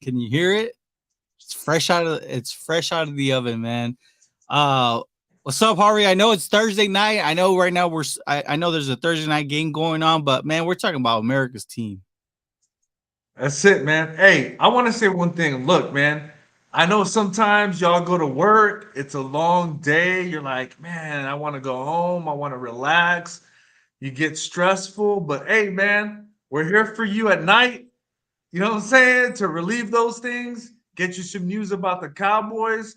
Can you hear it? It's fresh out of the oven, man. What's up, Harvey? I know it's Thursday night. I know right now I know there's a Thursday night game going on, but man, we're talking about America's team. That's it, man. Hey, I want to say one thing. Look, man, I know sometimes y'all go to work, it's a long day. You're like, man, I want to go home. I want to relax. You get stressful, but hey, man, we're here for you at night. You know what I'm saying? To relieve those things, get you some news about the Cowboys.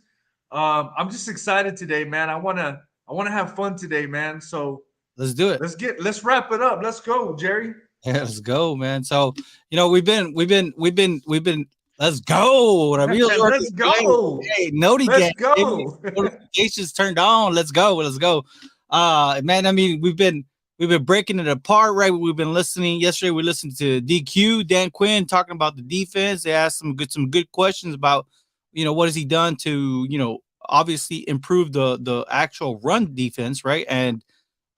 I'm just excited today, man. I wanna have fun today, man. So Let's do it. let's wrap it up. Let's go, Jerry. Yeah, let's go, man. So, we've been. Let's go. The real Let's go. hey, Noti Let's gang. go. Notifications turned on. Let's go. Let's go. Man, I mean, we've been breaking it apart, right? We've been listening. Yesterday, we listened to DQ Dan Quinn talking about the defense. They asked some good questions about, what has he done to, obviously improve the actual run defense, right? And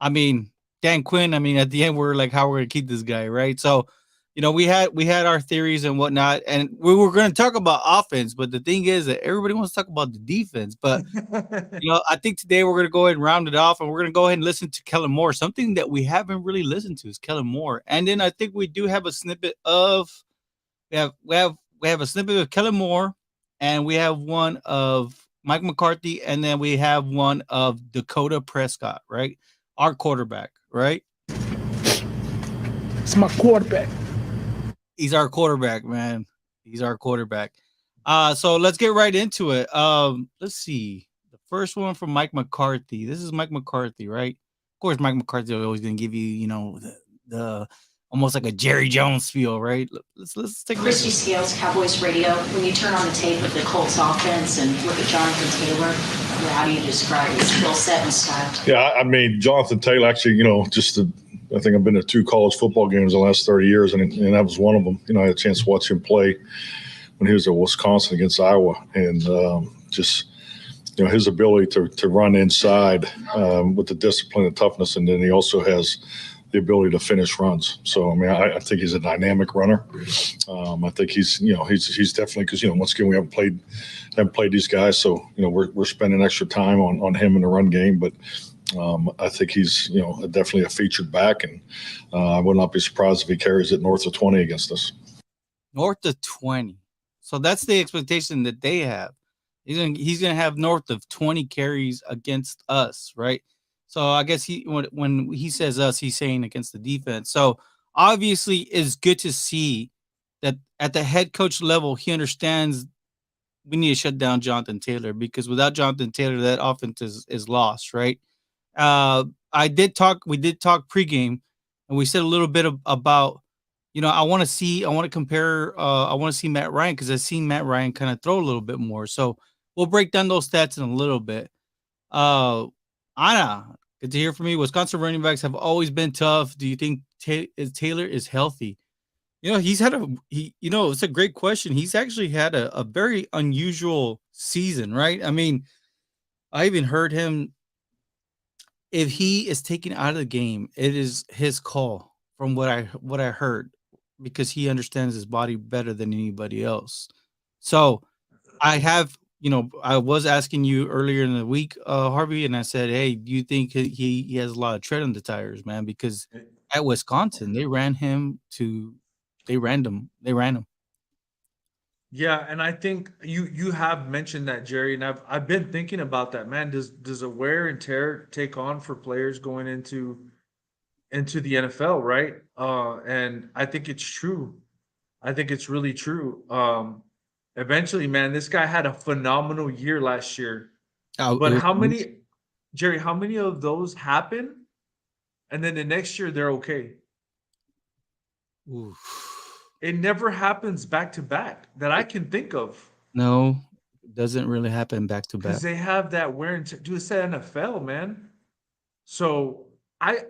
I mean, Dan Quinn, I mean, at the end, we're like, how we're gonna keep this guy, right? So, we had our theories and whatnot, and we were gonna talk about offense, but the thing is that everybody wants to talk about the defense. But I think today we're gonna go ahead and round it off, and we're gonna go ahead and listen to Kellen Moore. Something that we haven't really listened to is Kellen Moore, and then I think we do have a snippet of we have a snippet of Kellen Moore, and we have one of Mike McCarthy, and then we have one of Dakota Prescott, right? Our quarterback, right? It's my quarterback. He's our quarterback, man. He's our quarterback. So let's get right into it. Let's see. The first one from Mike McCarthy. This is Mike McCarthy, right? Of course, Mike McCarthy always gonna give you, the almost like a Jerry Jones spiel, right? Let's take a Christy listen. Scales, Cowboys Radio. When you turn on the tape of the Colts offense and look at Jonathan Taylor, how do you describe his skill set and style? Yeah, I mean, Jonathan Taylor, actually, I think I've been to 2 college football games in the last 30 years, and that was one of them. I had a chance to watch him play when he was at Wisconsin against Iowa, and his ability to run inside with the discipline and toughness, and then he also has the ability to finish runs. So, I mean, I think he's a dynamic runner. I think he's definitely, because, once again, we haven't played these guys. So, we're spending extra time on him in the run game, but I think he's, definitely a featured back, and I would not be surprised if he carries it north of 20 against us. North of 20. So that's the expectation that they have. He's gonna have north of 20 carries against us, right? So I guess when he says us, he's saying against the defense. So obviously, it's good to see that at the head coach level, he understands we need to shut down Jonathan Taylor, because without Jonathan Taylor, that offense is lost, right? We did talk pregame, and we said a little bit about, I want to compare, I want to see Matt Ryan, because I've seen Matt Ryan kind of throw a little bit more. So we'll break down those stats in a little bit. Anna, good to hear from you. Wisconsin running backs have always been tough. Do you think Taylor is healthy? It's a great question. He's actually had a very unusual season, right? I mean, I even heard him, if he is taken out of the game, it is his call, from what I heard, because he understands his body better than anybody else. So I was asking you earlier in the week, Harvey, and I said, hey, do you think he has a lot of tread on the tires, man? Because at Wisconsin, they ran him. They ran him. Yeah, and I think you have mentioned that, Jerry, and I've been thinking about that, man. Does a wear and tear take on for players going into the NFL, right? And I think it's true. I think it's really true. Eventually, man, this guy had a phenomenal year last year. Oh, it But was how amazing. many, Jerry, how many of those happen? And then the next year they're okay. Oof. It never happens back to back that I can think of, No, it doesn't really happen back to back. because they have that wear and tear. Dude, it's the NFL, man. So I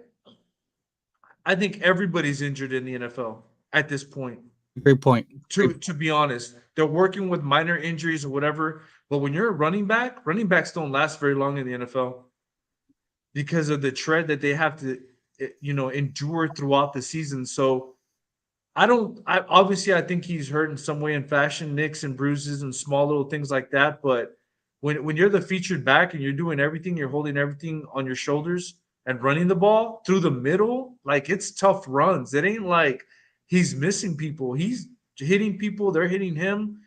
I think everybody's injured in the NFL at this point. Great point. To be honest, they're working with minor injuries or whatever. But when you're a running backs don't last very long in the NFL because of the tread that they have to endure throughout the season. So Obviously I think he's hurt in some way in fashion, nicks and bruises and small little things like that. But when you're the featured back and you're doing everything, you're holding everything on your shoulders and running the ball through the middle, like it's tough runs. It ain't like he's missing people. He's hitting people, they're hitting him.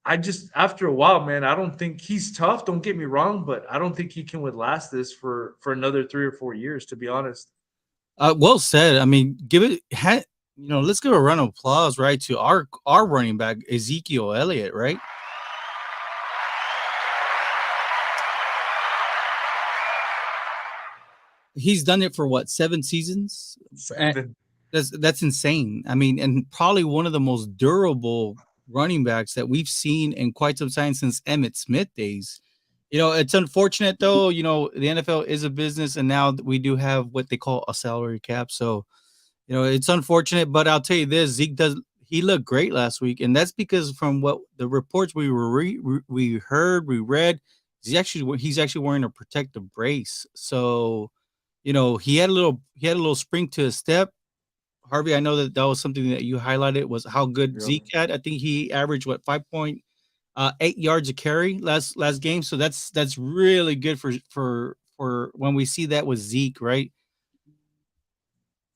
I just after a while, man, I don't think he's tough. Don't get me wrong, but I don't think he can would last this for another 3 or 4 years, to be honest. Well said. I mean, let's give a round of applause, right, to our running back Ezekiel Elliott, right? He's done it for what, 7 seasons? That's insane. I mean, and probably one of the most durable running backs that we've seen in quite some time since Emmitt Smith days. It's unfortunate though. The NFL is a business, and now we do have what they call a salary cap. So, it's unfortunate, but I'll tell you this: he looked great last week, and that's because from what the reports we heard, we read, he's actually wearing a protective brace. So, he had a little spring to his step. Harvey, I know that was something that you highlighted was how good Zeke had. I think he averaged 5.8 yards a carry last game. So that's really good for when we see that with Zeke, right?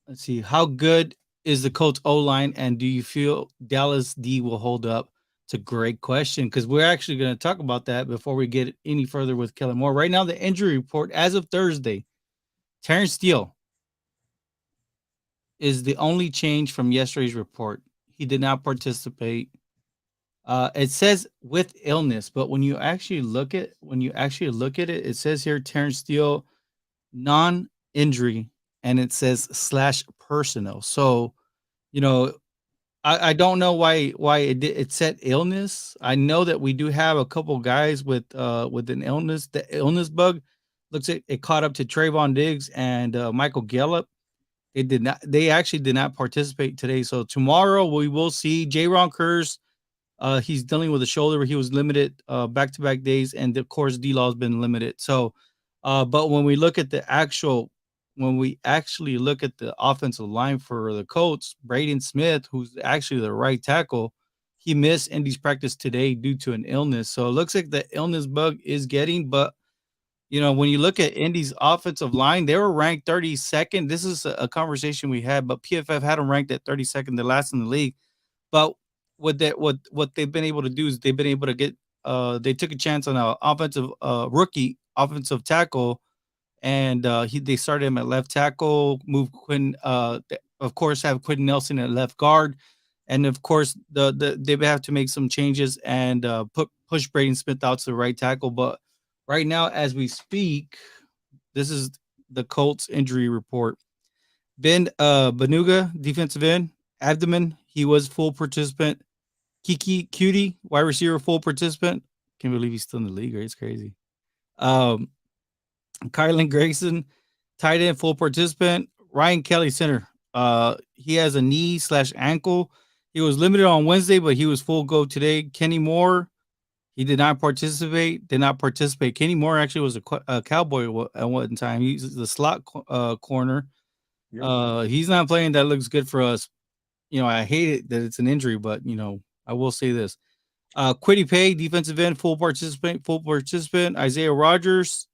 Let's see. How good is the Colts O-line, and do you feel Dallas D will hold up? It's a great question, because we're actually going to talk about that before we get any further with Kellen Moore. Right now, the injury report as of Thursday, Terrence Steele is the only change from yesterday's report. He did not participate. It says with illness, but when you actually look at it, it says here Terrence Steele non-injury, and it says /personnel. So, I don't know why it said illness. I know that we do have a couple guys with an illness. The illness bug looks like it caught up to Trayvon Diggs and Michael Gallup. They actually did not participate today. So tomorrow we will see J-Ron Kurz. He's dealing with a shoulder where he was limited back-to-back days, and of course D-Law has been limited. So, but when we actually look at the offensive line for the Colts, Braden Smith, who's actually the right tackle, he missed Indy's practice today due to an illness. So it looks like the illness bug is getting, but when you look at Indy's offensive line, they were ranked 32nd. This is a conversation we had, but PFF had them ranked at 32nd, the last in the league. But what they've been able to do is they've been able to get they took a chance on a rookie offensive tackle, and they started him at left tackle, moved Quinn, of course have Quentin Nelson at left guard, and of course they have to make some changes and push Braden Smith out to the right tackle. But right now, as we speak, this is the Colts injury report. Ben Benuga, defensive end, abdomen, he was full participant. Kiki Cutie, wide receiver, full participant. Can't believe he's still in the league, right? It's crazy. Kylan Grayson, tight end, full participant. Ryan Kelly, center. He has a knee/ankle. He was limited on Wednesday, but he was full go today. Kenny Moore, he did not participate. Kenny Moore actually was a Cowboy at one time. He's the slot corner. Yep. He's not playing. That looks good for us. I hate it that it's an injury, but I will say this. Kwity Paye, defensive end, full participant. Isaiah Rogers,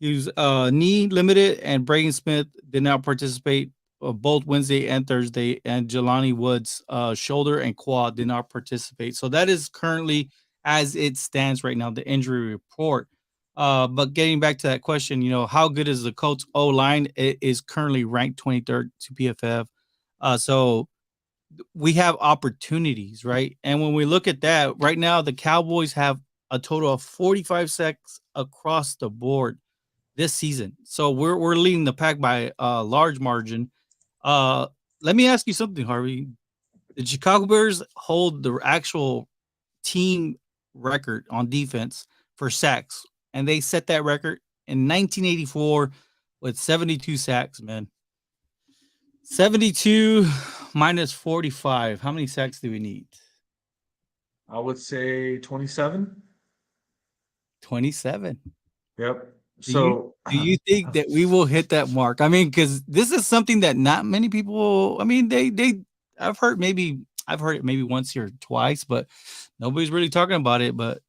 he was knee limited, and Braden Smith did not participate both Wednesday and Thursday, and Jelani Woods, shoulder and quad, did not participate. So that is currently, as it stands right now, the injury report. But getting back to that question, how good is the Colts O-line? It is currently ranked 23rd to PFF. So we have opportunities, right? And when we look at that, right now, the Cowboys have a total of 45 sacks across the board this season. So we're leading the pack by a large margin. Let me ask you something, Harvey. The Chicago Bears hold the actual team record on defense for sacks, and they set that record in 1984 with 72 sacks, man. 72 minus 45. How many sacks do we need? I would say 27. 27. Yep. So Do you think that we will hit that mark? I mean, because this is something that not many people. I mean, I've heard it maybe once here, twice, but nobody's really talking about it. But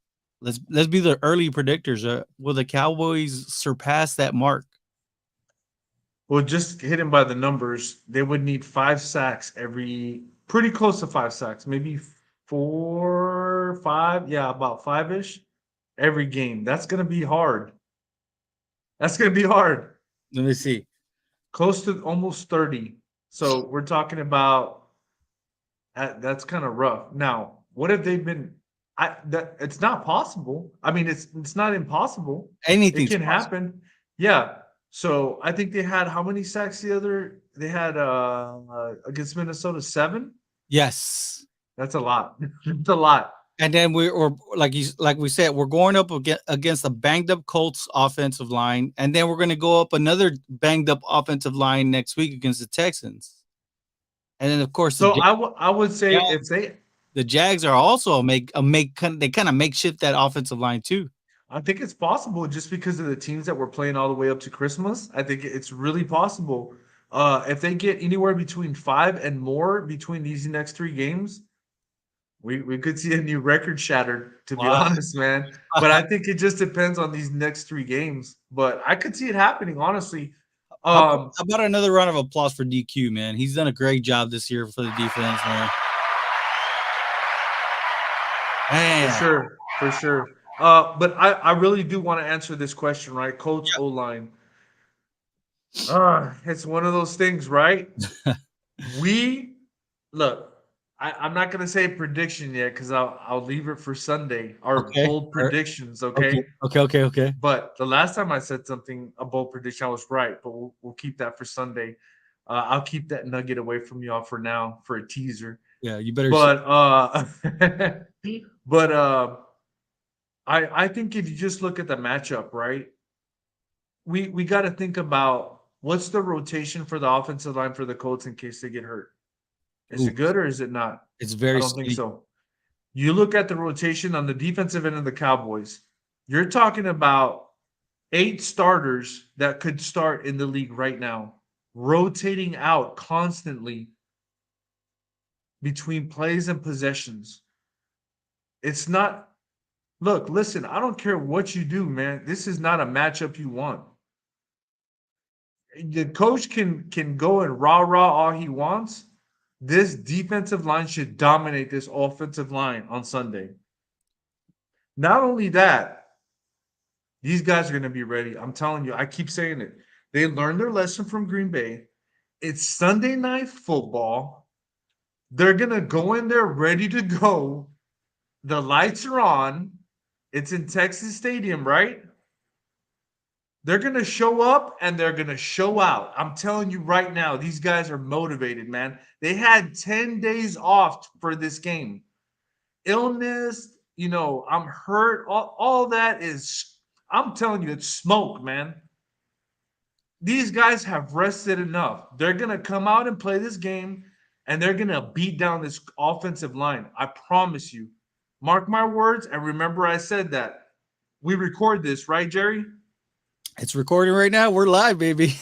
let's be the early predictors. Will the Cowboys surpass that mark? well, just hitting by the numbers, they would need 5 sacks pretty close to 5 sacks, maybe 4, 5, yeah, about 5-ish every game. That's gonna be hard. That's gonna be hard. Let me see. Close to almost 30. So we're talking about that's kind of rough. Now, what if they've been? It's not possible. I mean, it's not impossible. It Anything's can possible. happen. Yeah. So I think they had how many sacks they had against Minnesota? 7. Yes. That's a lot. That's a lot. And then we're like we said, we're going up against a banged up Colts offensive line, and then we're going to go up another banged up offensive line next week against the Texans. And then of course So I would say Jags, if they the Jags are also they kind of makeshift that offensive line too. I think it's possible just because of the teams that we're playing all the way up to Christmas. I think it's really possible. If they get anywhere between 5 and more between these next 3 games, we could see a new record shattered, to be Wow. honest, man. But I think it just depends on these next 3 games. But I could see it happening, honestly. How about another round of applause for DQ, man? He's done a great job this year for the defense, man. For sure. But I really do want to answer this question, right? Colts O-line. It's one of those things, right? We look. I'm not gonna say prediction yet because I'll leave it for Sunday. Our Okay. bold predictions, okay? Okay. But the last time I said a bold prediction, I was right. But we'll keep that for Sunday. I'll keep that nugget away from y'all for now for a teaser. Yeah, you better. But I think if you just look at the matchup, right? We got to think about what's the rotation for the offensive line for the Colts in case they get hurt. Is it good or is it not? It's very. I don't think so. You look at the rotation on the defensive end of the Cowboys. You're talking about 8 starters that could start in the league right now, rotating out constantly between plays and possessions. It's not. Look, listen, I don't care what you do, man. This is not a matchup you want. The coach can go and rah all he wants. This defensive line should dominate this offensive line on Sunday. Not only that, these guys are going to be ready. I'm telling you, I keep saying it. They learned their lesson from Green Bay. It's Sunday night football. They're going to go in there ready to go. The lights are on. It's in Texas Stadium, right? They're going to show up and they're going to show out. I'm telling you right now, these guys are motivated, man. They had 10 days off for this game. Illness, I'm hurt. All that is, I'm telling you, it's smoke, man. These guys have rested enough. They're going to come out and play this game and they're going to beat down this offensive line. I promise you. Mark my words and remember I said that. We record this, right, Jerry? It's recording right now. We're live, baby.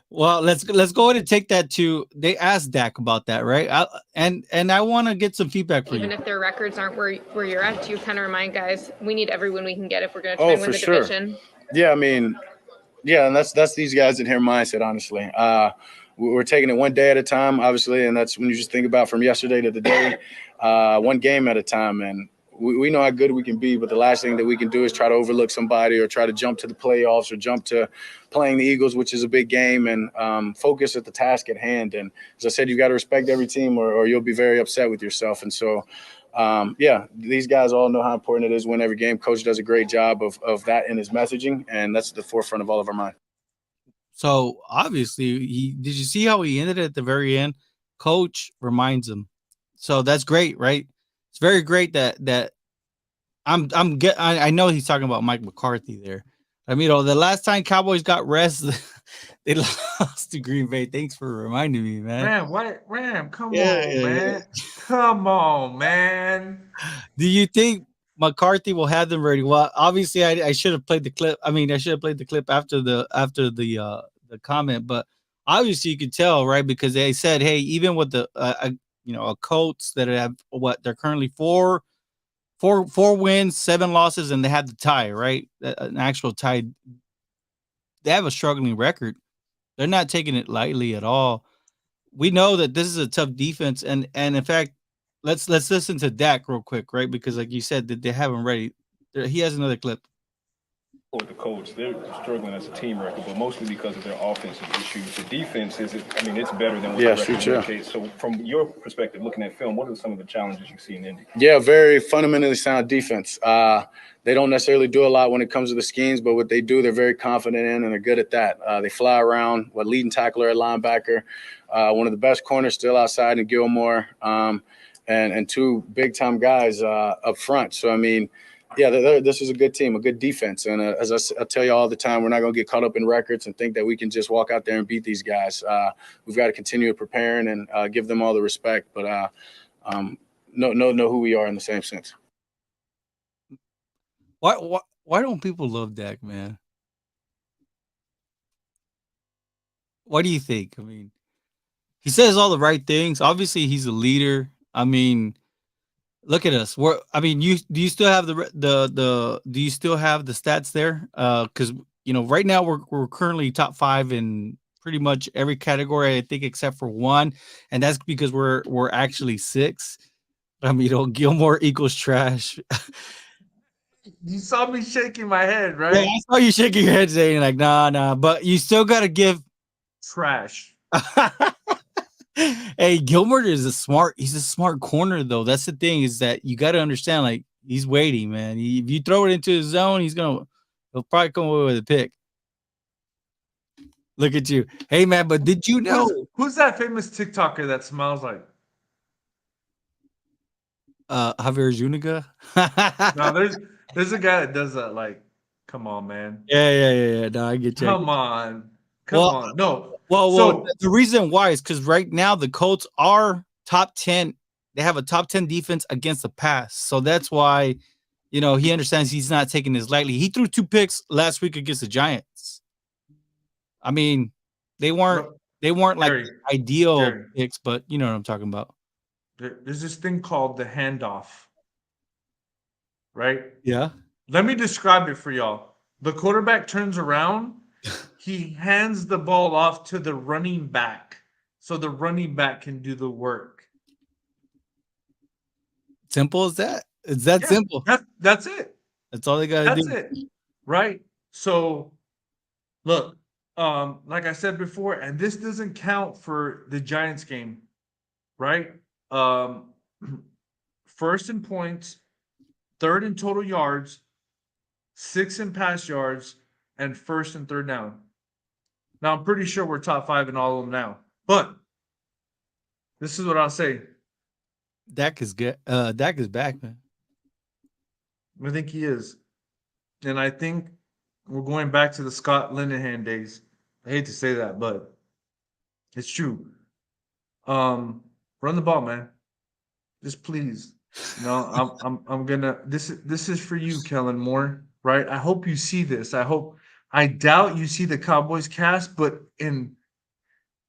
Well, let's go ahead and take that to. They asked Dak about that, right? I want to get some feedback from you. Even if their records aren't where you're at, you kind of remind guys we need every win we can get if we're going to try and win the division. Yeah, I mean, and that's these guys in here mindset. Honestly, we're taking it one day at a time, obviously, and that's when you just think about from yesterday to today, one game at a time, and. We know how good we can be, but the last thing that we can do is try to overlook somebody or try to jump to the playoffs or jump to playing the Eagles, which is a big game, and focus at the task at hand. And as I said, you got to respect every team or you'll be very upset with yourself. And so, these guys all know how important it is to win every game. Coach does a great job of that in his messaging, and that's at the forefront of all of our mind. So, obviously, did you see how he ended at the very end? Coach reminds him. So, that's great, right? It's very great that I know he's talking about Mike McCarthy there. I mean, the last time Cowboys got rest, they lost to Green Bay. Thanks for reminding me, man. Ram, come on, man. Come on, man. Do you think McCarthy will have them ready. Well, obviously, I should have played the clip. I mean, I should have played the clip after the comment, but obviously you could tell, right? Because they said, hey, even with the a Colts that have they're currently four wins, 7 losses, and they had the tie, right? An actual tie. They have a struggling record. They're not taking it lightly at all. We know that this is a tough defense, and in fact, let's listen to Dak real quick, right? Because like you said, that they have him ready. He has another clip. With the Colts, they're struggling as a team record, but mostly because of their offensive issues. The defense it's better than what the record indicates. So, from your perspective, looking at film, what are some of the challenges you see in Indy? Yeah, very fundamentally sound defense. They don't necessarily do a lot when it comes to the schemes, but what they do, they're very confident in, and they're good at that. They fly around. Leading tackler at linebacker, one of the best corners still outside in Gilmore, and 2 big-time guys up front. So, I mean, yeah, this is a good team, a good defense. And as I tell you all the time, we're not going to get caught up in records and think that we can just walk out there and beat these guys. We've got to continue preparing and give them all the respect, but know who we are in the same sense. Why don't people love Dak, man? What do you think? I mean, he says all the right things. Obviously, he's a leader. I mean, look at us. Do you still have do you still have the stats there? Because right now we're currently top 5 in pretty much every category, I think, except for one, and that's because we're actually 6. I mean, Gilmore equals trash. You saw me shaking my head, right? Yeah, I saw you shaking your head saying like, nah, but you still got to give trash. Hey, Gilmore he's a smart corner though. That's the thing, is that you got to understand, like, he's waiting, man. If you throw it into his zone, he'll probably come away with a pick. Look at you. Hey, man, but did you know who's that famous TikToker that smells like Javier Zuniga? No, there's a guy that does that. Like, come on, man. Yeah. No, I get you. Come on. No. Well, the reason why is because right now the Colts are top 10. They have a top 10 defense against the pass. So that's why, he understands he's not taking this lightly. He threw 2 picks last week against the Giants. I mean, they weren't like ideal picks, but you know what I'm talking about. There's this thing called the handoff, right? Yeah. Let me describe it for y'all. The quarterback turns around, he hands the ball off to the running back, so the running back can do the work. Simple as that. It's that simple. That's it. That's all they got to do. That's it. Right? So, look, like I said before, and this doesn't count for the Giants game, right? First in points, 3rd in total yards, 6th in pass yards, and 1st and 3rd down. Now, I'm pretty sure we're top 5 in all of them now. But this is what I'll say. Dak is good. Dak is back, man. I think he is. And I think we're going back to the Scott Linehan days. I hate to say that, but it's true. Run the ball, man. Just please. No, I'm gonna. This is for you, Kellen Moore. Right? I hope you see this. I doubt you see the Cowboys cast, but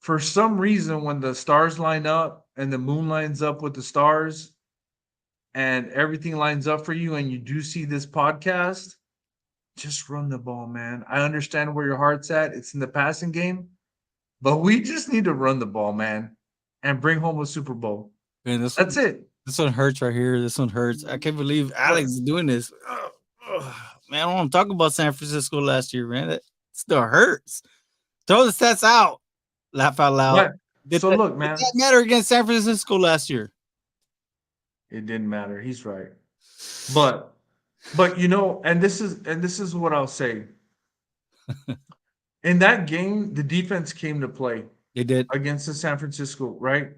for some reason, when the stars line up and the moon lines up with the stars, and everything lines up for you, and you do see this podcast, just run the ball, man. I understand where your heart's at. It's in the passing game, but we just need to run the ball, man, and bring home a Super Bowl. Man, that's it. This one hurts right here. This one hurts. I can't believe Alex is doing this. Man, I don't want to talk about San Francisco last year, man. That still hurts. Throw the stats out. Laugh out loud. Look, man. Did that matter against San Francisco last year? It didn't matter. He's right. But and this is what I'll say. In that game, the defense came to play. They did against the San Francisco, right?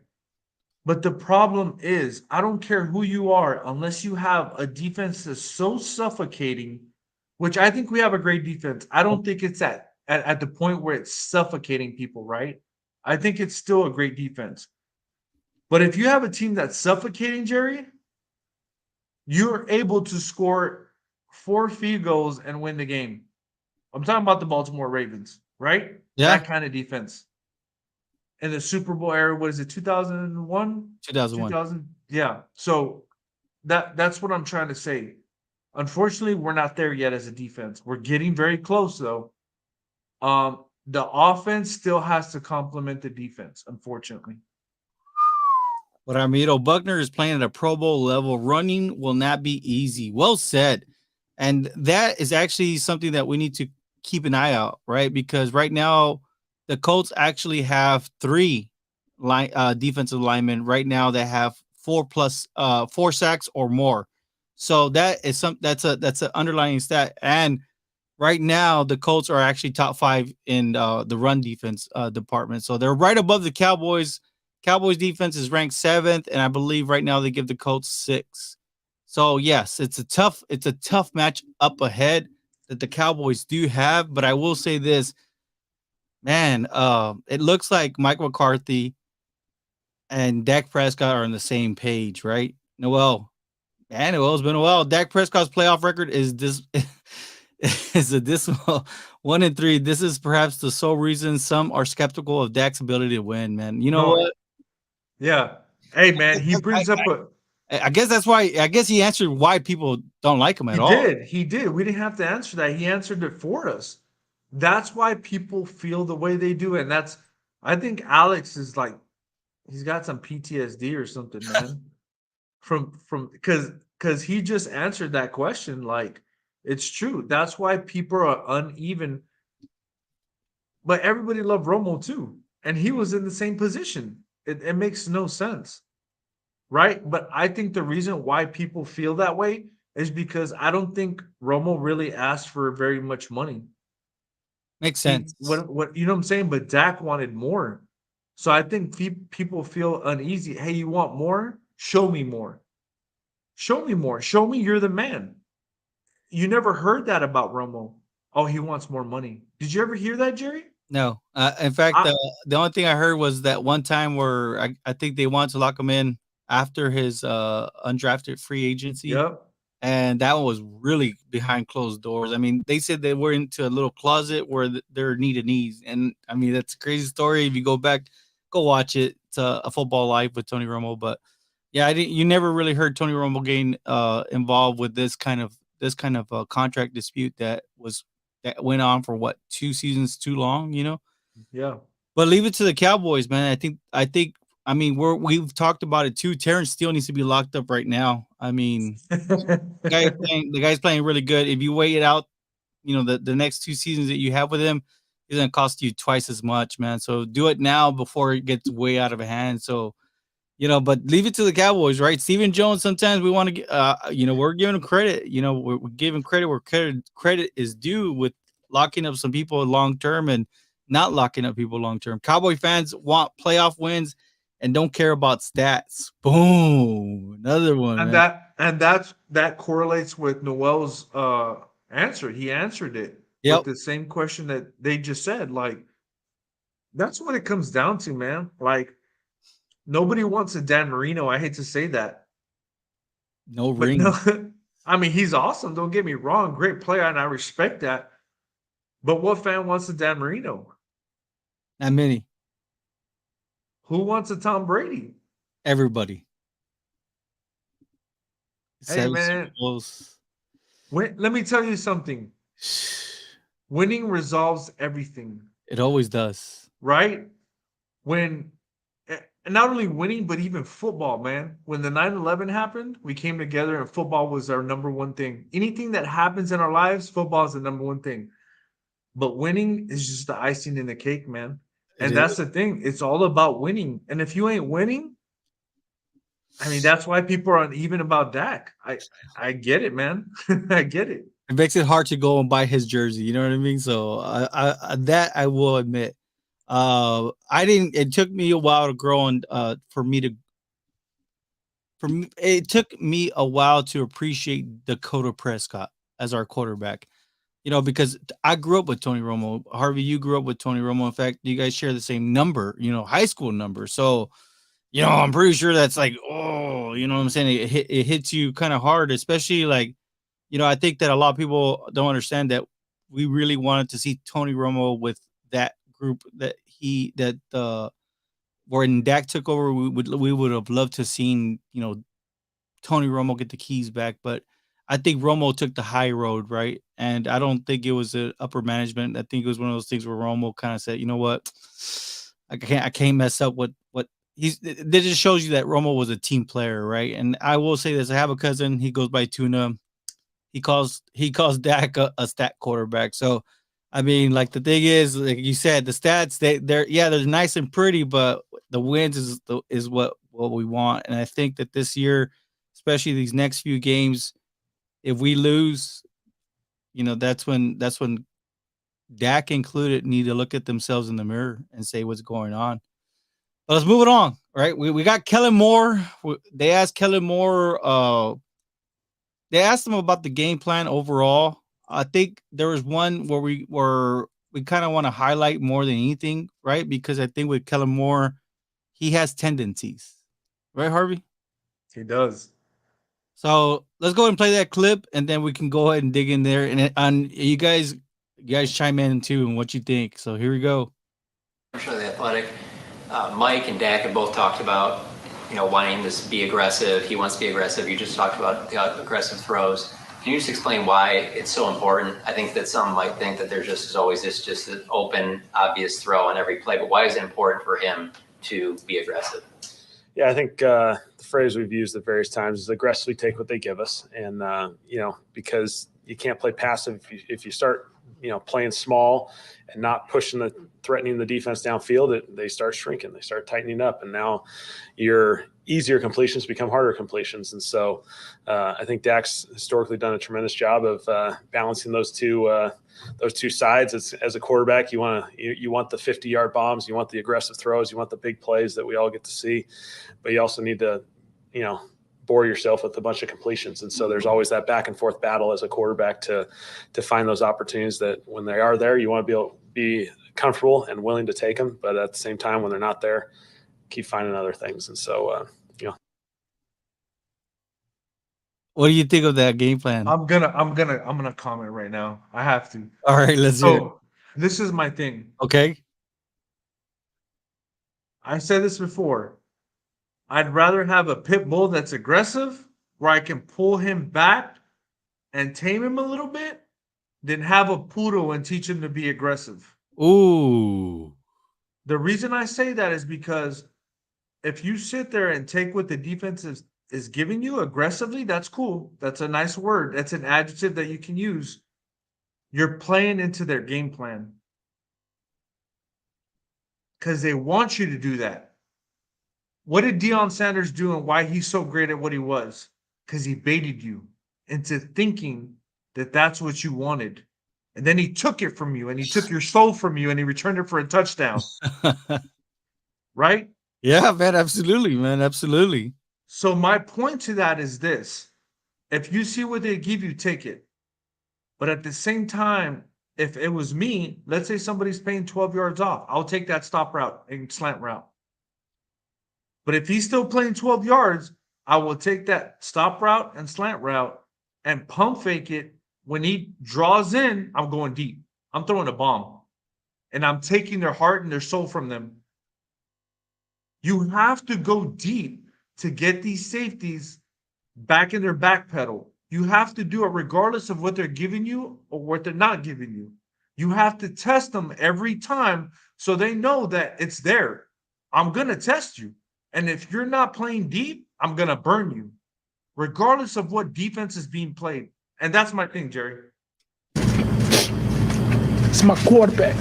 But the problem is, I don't care who you are, unless you have a defense that's so suffocating, which I think we have a great defense. I don't think it's at the point where it's suffocating people, right? I think it's still a great defense. But if you have a team that's suffocating, Jerry, you're able to score 4 field goals and win the game. I'm talking about the Baltimore Ravens, right? Yeah. That kind of defense. In the Super Bowl era, what is it, 2001? 2001. 2000? Yeah. So that's what I'm trying to say. Unfortunately, we're not there yet as a defense. We're getting very close though. The offense still has to complement the defense, unfortunately. But Ramiro Buckner is playing at a Pro Bowl level. Running will not be easy. Well said. And that is actually something that we need to keep an eye out, right? Because right now, the Colts actually have 3 defensive linemen right now that have 4 sacks or more. So that's an underlying stat. And right now, the Colts are actually top 5 in the run defense department. So they're right above the Cowboys. Cowboys defense is ranked 7th, and I believe right now they give the Colts 6. So yes, it's a tough match up ahead that the Cowboys do have. But I will say this, man, it looks like Mike McCarthy and Dak Prescott are on the same page, right? Noel, it's been a while. Dak Prescott's playoff record is this is a dismal 1-3. This is perhaps the sole reason some are skeptical of Dak's ability to win, man. You know what? Yeah. Hey, man, he brings up a. I guess that's why. I guess he answered why people don't like him at all. He did. We didn't have to answer that. He answered it for us. That's why people feel the way they do. And I think Alex is like, he's got some PTSD or something, man. because he just answered that question. Like, it's true. That's why people are uneven. But everybody loved Romo too. And he was in the same position. It makes no sense. Right? But I think the reason why people feel that way is because I don't think Romo really asked for very much money. Makes sense. What you know what I'm saying? But Dak wanted more. So I think people feel uneasy. Hey, you want more? Show me more. Show me more. Show me you're the man. You never heard that about Romo. Oh, he wants more money. Did you ever hear that, Jerry? No. In fact, the only thing I heard was that one time where I think they wanted to lock him in after his undrafted free agency. Yep. And that one was really behind closed doors. I mean, they said they were into a little closet where they're knee to knees. And I mean, that's a crazy story. If you go back, go watch it. It's a Football Life with Tony Romo. But yeah, you never really heard Tony Romo getting involved with this kind of contract dispute that went on for 2 seasons too long, you know? Yeah. But leave it to the Cowboys, man. I mean, we've talked about it too. Terrence Steele needs to be locked up right now. I mean, the guy's playing really good. If you wait it out, you know, the next 2 seasons that you have with him, it's gonna cost you twice as much, man. So do it now before it gets way out of hand. So, you know, but leave it to the Cowboys, right? Stephen Jones, sometimes we want to, you know, we're giving him credit. You know, we're giving credit where credit is due with locking up some people long term and not locking up people long term. Cowboy fans want playoff wins and don't care about stats. Boom, another one. And man. that correlates with Noel's answer. He answered it with the same question that they just said. Like, that's what it comes down to, man. Like, nobody wants a Dan Marino. I hate to say that. No ring. No, I mean, he's awesome. Don't get me wrong. Great player, and I respect that. But what fan wants a Dan Marino? Not many. Who wants a Tom Brady? Everybody. Hey, man. Let me tell you something. Winning resolves everything. It always does. Right? And not only winning, but even football, man. When the 9/11 happened, we came together and football was our number one thing. Anything that happens in our lives, football is the number one thing. But winning is just the icing in the cake, man. And that's the thing. It's all about winning. And if you ain't winning, I mean, that's why people are uneven about Dak. I get it, man. I get it. It makes it hard to go and buy his jersey. You know what I mean? So that I will admit. It took me a while to grow and it took me a while to appreciate Dakota Prescott as our quarterback. You know, because I grew up with Tony Romo. Harvey, you grew up with Tony Romo. In fact, you guys share the same number, you know, high school number. So, I'm pretty sure that's like, oh, you know what I'm saying? It hits you kind of hard, especially like, I think that a lot of people don't understand that we really wanted to see Tony Romo with that group when Dak took over, we would have loved to have seen, Tony Romo get the keys back, but I think Romo took the high road, right? And I don't think it was the upper management. I think it was one of those things where Romo kind of said, you know what, I can't mess up what he's. That just shows you that Romo was a team player, right? And I will say this: I have a cousin. He goes by Tuna. He calls Dak a stat quarterback. So, I mean, like the thing is, like you said, the stats they're nice and pretty, but the wins is what we want. And I think that this year, especially these next few games, if we lose, that's when Dak included need to look at themselves in the mirror and say what's going on. But let's move it on. Right, we got Kellen Moore. They asked Kellen Moore. They asked him about the game plan overall. I think there was one where we kind of want to highlight more than anything, right? Because I think with Kellen Moore, he has tendencies, right, Harvey? He does. So let's go ahead and play that clip, and then we can go ahead and dig in there. And you guys chime in too, and what you think. So here we go. I'm sure the Athletic, Mike and Dak have both talked about, wanting to be aggressive. He wants to be aggressive. You just talked about the aggressive throws. Can you just explain why it's so important? I think that some might think that there's just always just an open, obvious throw on every play, but why is it important for him to be aggressive? Yeah, I think the phrase we've used at various times is aggressively take what they give us. And, because you can't play passive if you start, playing small and not threatening the defense downfield, they start shrinking, they start tightening up. And now your easier completions become harder completions. And so I think Dak's historically done a tremendous job of balancing those two sides. As a quarterback, you want the 50-yard bombs, you want the aggressive throws, you want the big plays that we all get to see, but you also need to, bore yourself with a bunch of completions. And so there's always that back and forth battle as a quarterback to find those opportunities that when they are there, you want to be comfortable and willing to take them. But at the same time, when they're not there, keep finding other things. And so, What do you think of that game plan? I'm gonna comment right now. I have to. All right, let's hear it. So this is my thing. Okay. I said this before. I'd rather have a pit bull that's aggressive, where I can pull him back and tame him a little bit, than have a poodle and teach him to be aggressive. Ooh. The reason I say that is because if you sit there and take what the defense is giving you aggressively, that's cool. That's a nice word. That's an adjective that you can use. You're playing into their game plan because they want you to do that. What did Deion Sanders do and why he's so great at what he was? Because he baited you into thinking that that's what you wanted. And then he took it from you and he took your soul from you and he returned it for a touchdown. Right? Yeah, man. Absolutely, man. Absolutely. So my point to that is this. If you see what they give you, take it. But at the same time, if it was me, let's say somebody's paying 12 yards off, I'll take that stop route and slant route. But if he's still playing 12 yards, I will take that stop route and slant route and pump fake it. When he draws in, I'm going deep. I'm throwing a bomb. And I'm taking their heart and their soul from them. You have to go deep to get these safeties back in their back pedal. You have to do it regardless of what they're giving you or what they're not giving you. You have to test them every time so they know that it's there. I'm going to test you. And if you're not playing deep, I'm going to burn you, regardless of what defense is being played. And that's my thing, Jerry. It's my quarterback.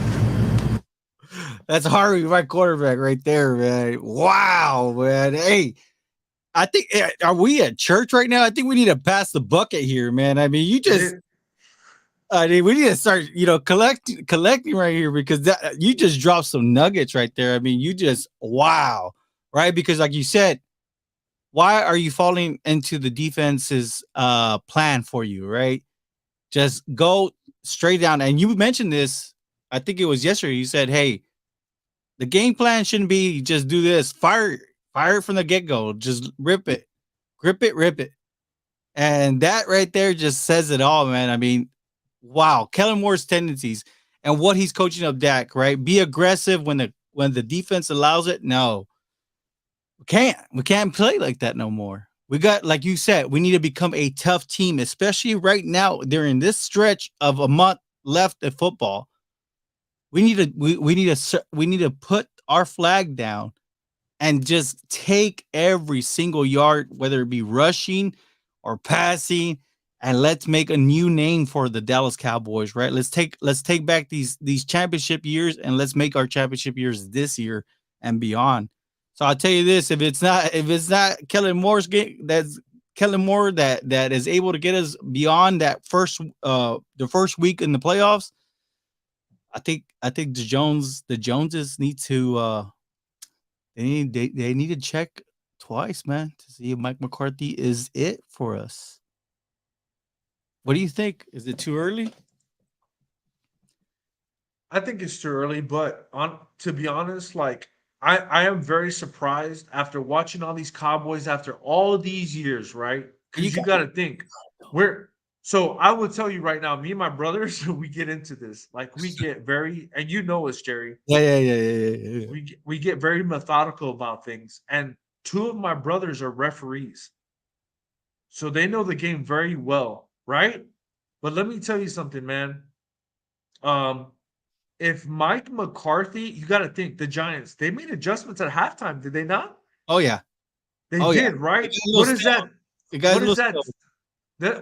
That's Harvey, my quarterback right there, man. Wow, man. Hey, I think, are we at church right now? I think we need to pass the bucket here, man. I mean, we need to start, collecting right here because you just dropped some nuggets right there. I mean, wow. Right? Because like you said, why are you falling into the defense's plan for you, right? Just go straight down. And you mentioned this, I think it was yesterday. You said, hey, the game plan shouldn't be just do this, fire Fire it from the get-go. Just rip it. Grip it, rip it. And that right there just says it all, man. I mean, wow. Kellen Moore's tendencies and what he's coaching up Dak, right? Be aggressive when the defense allows it. No. We can't play like that no more. We got, like you said, we need to become a tough team, especially right now during this stretch of a month left of football. We need to put our flag down and just take every single yard, whether it be rushing or passing, and let's make a new name for the Dallas Cowboys, right? Let's take back these championship years and let's make our championship years this year and beyond. So I'll tell you this: if it's not Kellen Moore's game, that's Kellen Moore that is able to get us beyond that the first week in the playoffs. I think the Joneses need to they need to check twice, man, to see if Mike McCarthy is it for us. What do you think? Is it too early? I think it's too early, but to be honest, like I am very surprised after watching all these Cowboys after all these years, right? Because you got to think so I will tell you right now, me and my brothers, we get into this. Like we get very, and you know us, Jerry. Yeah. We get very methodical about things. And two of my brothers are referees. So they know the game very well, right? But let me tell you something, man. If Mike McCarthy, you got to think the Giants, they made adjustments at halftime, did they not? Oh yeah. They did, right? What is that?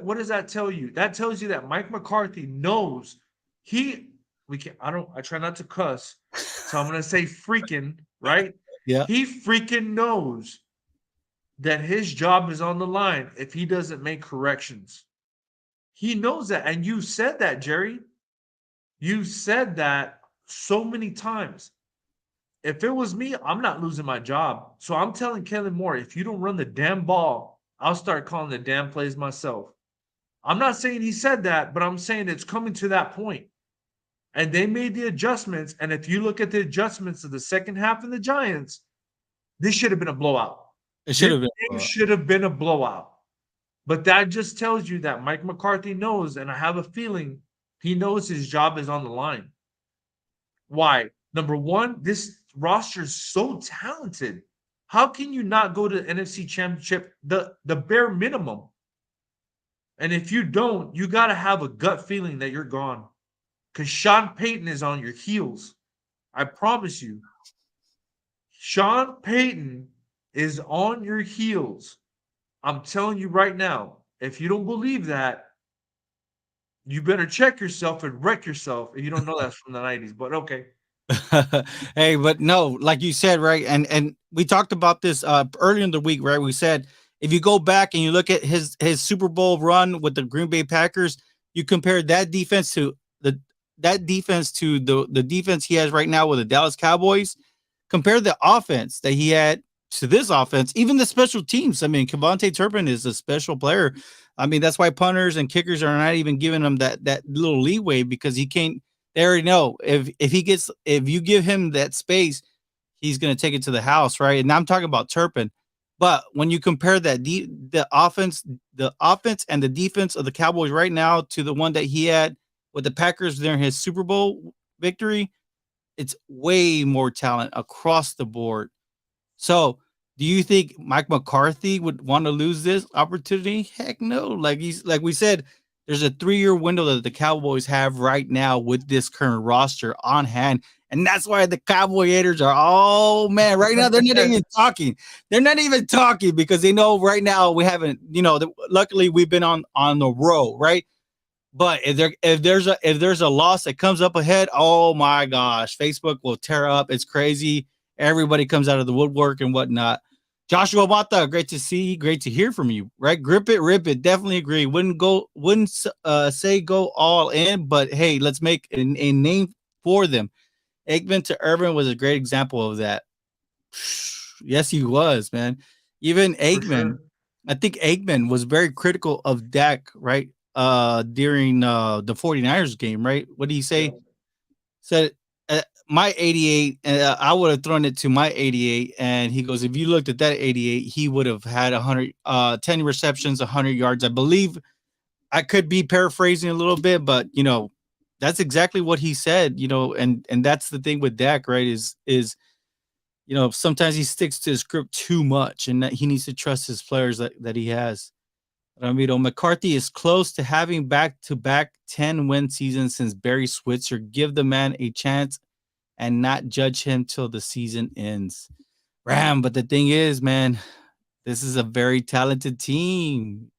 What does that tell you? That tells you that Mike McCarthy knows I try not to cuss, so I'm gonna say freaking, right? Yeah. He freaking knows that his job is on the line if he doesn't make corrections. He knows that. And you said that, Jerry. You said that so many times. If it was me, I'm not losing my job. So I'm telling Kellen Moore, if you don't run the damn ball, I'll start calling the damn plays myself. I'm not saying he said that, but I'm saying it's coming to that point. And they made the adjustments. And if you look at the adjustments of the second half of the Giants, this should have been a blowout. It should have been. It should have been a blowout. But that just tells you that Mike McCarthy knows, and I have a feeling he knows his job is on the line. Why? Number one, this roster is so talented. How can you not go to the NFC Championship, the bare minimum? And if you don't, you got to have a gut feeling that you're gone. Because Sean Payton is on your heels. I promise you. Sean Payton is on your heels. I'm telling you right now, if you don't believe that, you better check yourself and wreck yourself. You don't know that's from the 90s, but okay. Hey, but no, like you said, right? And we talked about this earlier in the week, right? We said if you go back and you look at his Super Bowl run with the Green Bay Packers, you compare that defense to the defense he has right now with the Dallas Cowboys. Compare the offense that he had to this offense, even the special teams. I mean, Kevontae Turpin is a special player. I mean, that's why punters and kickers are not even giving him that little leeway because he can't. They already know if you give him that space, he's going to take it to the house, right? And I'm talking about Turpin. But when you compare that the offense and the defense of the Cowboys right now to the one that he had with the Packers during his Super Bowl victory, it's way more talent across the board. So, do you think Mike McCarthy would want to lose this opportunity? Heck no. Like we said, there's a 3-year window that the Cowboys have right now with this current roster on hand. And that's why the Cowboy haters are, oh man, right now they're not even talking. They're not even talking because they know right now we haven't, luckily we've been on the road, right? But if there's a loss that comes up ahead, oh my gosh, Facebook will tear up. It's crazy. Everybody comes out of the woodwork and whatnot. Joshua Mata, great to see, great to hear from you. Right, grip it, rip it. Definitely agree. Wouldn't say go all in, but hey, let's make a name for them. Aikman to Urban was a great example of that. Yes, he was, man. Even Aikman, I think Aikman was very critical of Dak, right? During the 49ers game, right? What did he say? Yeah. Said my 88, I would have thrown it to my 88. And he goes, if you looked at that 88, he would have had 10 receptions, 100 yards. I believe I could be paraphrasing a little bit, but that's exactly what he said, and that's the thing with Dak, right? Is sometimes he sticks to his script too much, and that he needs to trust his players that he has. Ramiro McCarthy is close to having back-to-back 10-win seasons since Barry Switzer. Give the man a chance and not judge him till the season ends. Ram, but the thing is, man, this is a very talented team.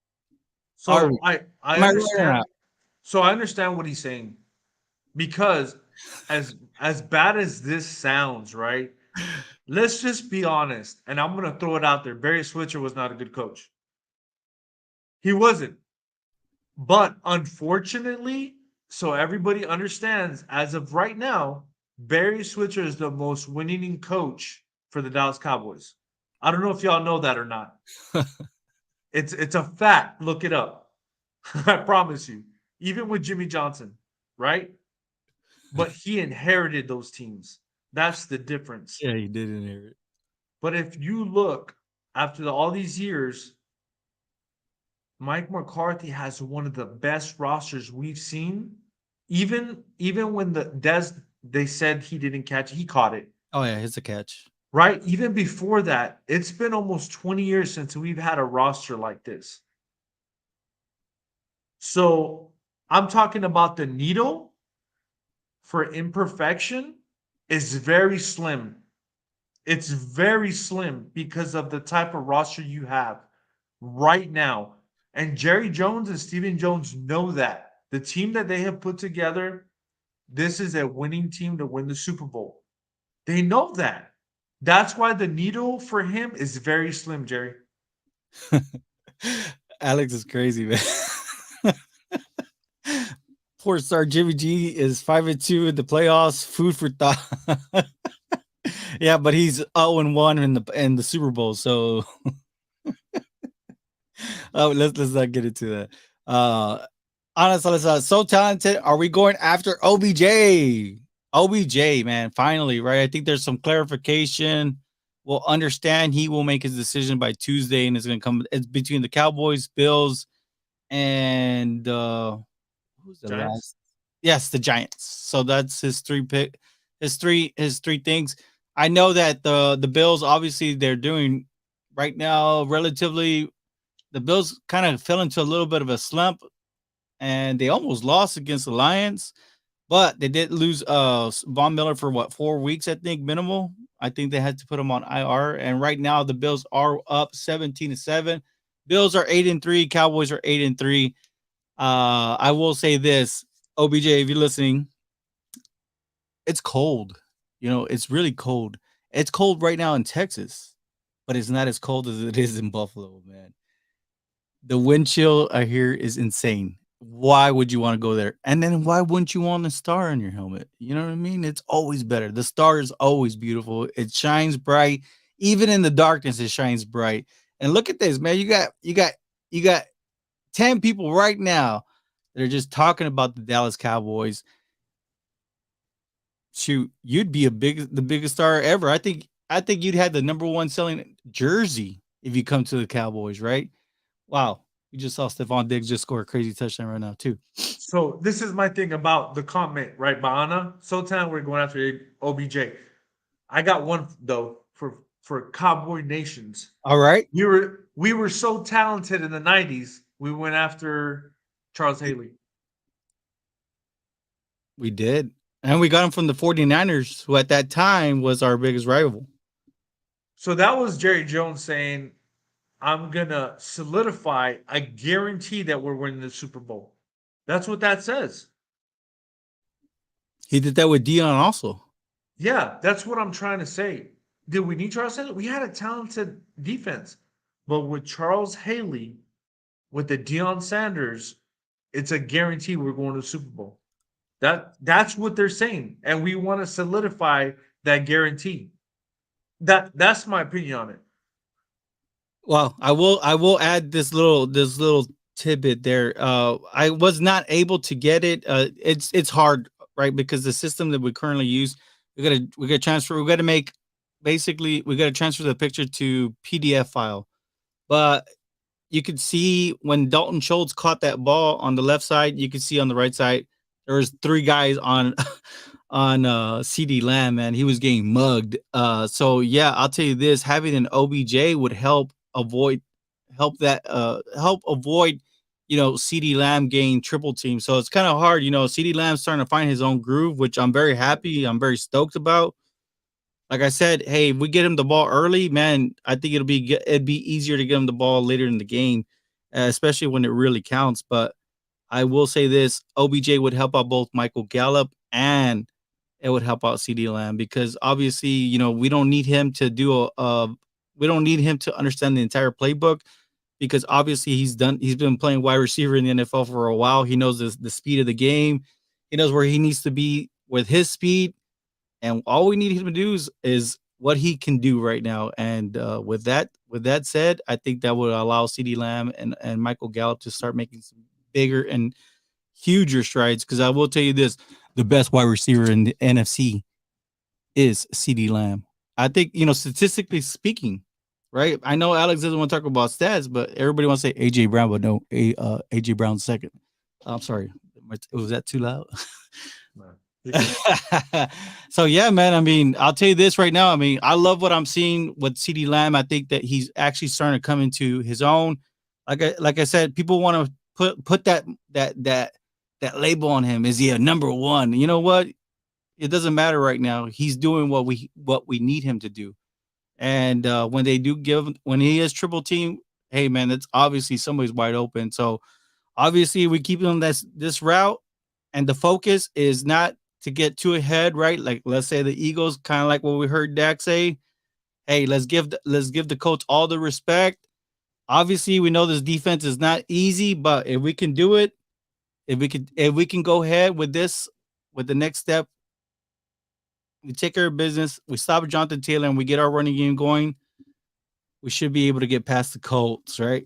So I Am I right or understand. not? So I understand what he's saying, because as bad as this sounds, right? Let's just be honest, and I'm gonna throw it out there. Barry Switzer was not a good coach. He wasn't. But unfortunately, so everybody understands, as of right now, Barry Switzer is the most winning coach for the Dallas Cowboys. I don't know if y'all know that or not. It's a fact. Look it up. I promise you. Even with Jimmy Johnson, right? But he inherited those teams. That's the difference. Yeah, he did inherit. But if you look after all these years, Mike McCarthy has one of the best rosters we've seen. Even when they said he didn't catch, he caught it. Oh yeah, it's a catch. Right? Even before that, it's been almost 20 years since we've had a roster like this. So I'm talking about the needle for imperfection is very slim. It's very slim because of the type of roster you have right now. And Jerry Jones and Stephen Jones know that. The team that they have put together, this is a winning team to win the Super Bowl. They know that. That's why the needle for him is very slim, Jerry. Alex is crazy, man. Poor star Jimmy G is 5-2 in the playoffs. Food for thought. Yeah, but he's 0-1 in the Super Bowl. So let's not get into that. Honestly, so talented. Are we going after OBJ? OBJ, man, finally, right? I think there's some clarification. We'll understand. He will make his decision by Tuesday, and it's going to come. It's between the Cowboys, Bills, and who's the Giants? last? Yes, the Giants. So that's his three things. I know that the Bills, obviously, they're doing right now relatively. The Bills kind of fell into a little bit of a slump, and they almost lost against the Lions. But they did lose Von Miller for 4 weeks, I think, minimal. I think they had to put him on IR. And right now the Bills are up 17-7. Bills are 8-3. Cowboys are 8-3. I will say this, OBJ, if you're listening, it's cold. It's really cold. It's cold right now in Texas, but it's not as cold as it is in Buffalo, man. The wind chill I hear is insane. Why would you want to go there? And then why wouldn't you want a star on your helmet? You know what I mean? It's always better. The star is always beautiful. It shines bright. Even in the darkness, it shines bright. And look at this, man. You got 10 people right now that are just talking about the Dallas Cowboys. Shoot, you'd be the biggest star ever. I think you'd have the number one selling jersey if you come to the Cowboys, right? Wow. You just saw Stephon Diggs just score a crazy touchdown right now, too. So this is my thing about the comment, right, Baana? Sultan, we're going after OBJ. I got one though for Cowboy Nations. All right. We were so talented in the 90s, we went after Charles Haley. We did. And we got him from the 49ers, who at that time was our biggest rival. So that was Jerry Jones saying, I'm going to solidify, I guarantee that we're winning the Super Bowl. That's what that says. He did that with Dion also. Yeah, that's what I'm trying to say. Did we need Charles Haley? We had a talented defense. But with Charles Haley, with the Deion Sanders, it's a guarantee we're going to the Super Bowl. That's what they're saying. And we want to solidify that guarantee. That's my opinion on it. Well, I will add this little tidbit there. I was not able to get it. It's hard. right? Because the system that we currently use, we gotta transfer. We gotta transfer the picture to PDF file. But you could see when Dalton Schultz caught that ball on the left side, you could see on the right side there was 3 guys on on CD Lamb, man. He was getting mugged. So yeah, I'll tell you this, having an OBJ would help avoid, CD Lamb getting triple team. So it's kind of hard, CD Lamb's starting to find his own groove, which I'm very happy. I'm very stoked about. Like I said, hey, if we get him the ball early, man, I think it'd be easier to get him the ball later in the game, especially when it really counts. But I will say this: OBJ would help out both Michael Gallup and it would help out CD Lamb because obviously, we don't need him to we don't need him to understand the entire playbook because obviously he's been playing wide receiver in the NFL for a while. He knows the speed of the game. He knows where he needs to be with his speed. And all we need him to do is what he can do right now. And with that said, I think that would allow CD Lamb and Michael Gallup to start making some bigger and huger strides. Because I will tell you this, the best wide receiver in the NFC is CD Lamb. I think, statistically speaking, right? I know Alex doesn't want to talk about stats, but everybody wants to say AJ Brown, but no, AJ Brown's second. I'm sorry. Was that too loud? So yeah, man. I mean, I'll tell you this right now. I mean, I love what I'm seeing with CD Lamb. I think that he's actually starting to come into his own. Like I said, people want to put that label on him. Is he a number one? You know what? It doesn't matter right now. He's doing what we need him to do. And when he is triple team, hey man, it's obviously somebody's wide open. So obviously we keep him this route, and the focus is not to get too ahead, right? Like let's say the Eagles, kind of like what we heard Dak say. Hey, let's give the coach all the respect. Obviously, we know this defense is not easy, but if we can do it, if we can go ahead with this, with the next step, we take care of business, we stop Jonathan Taylor, and we get our running game going, we should be able to get past the Colts, right?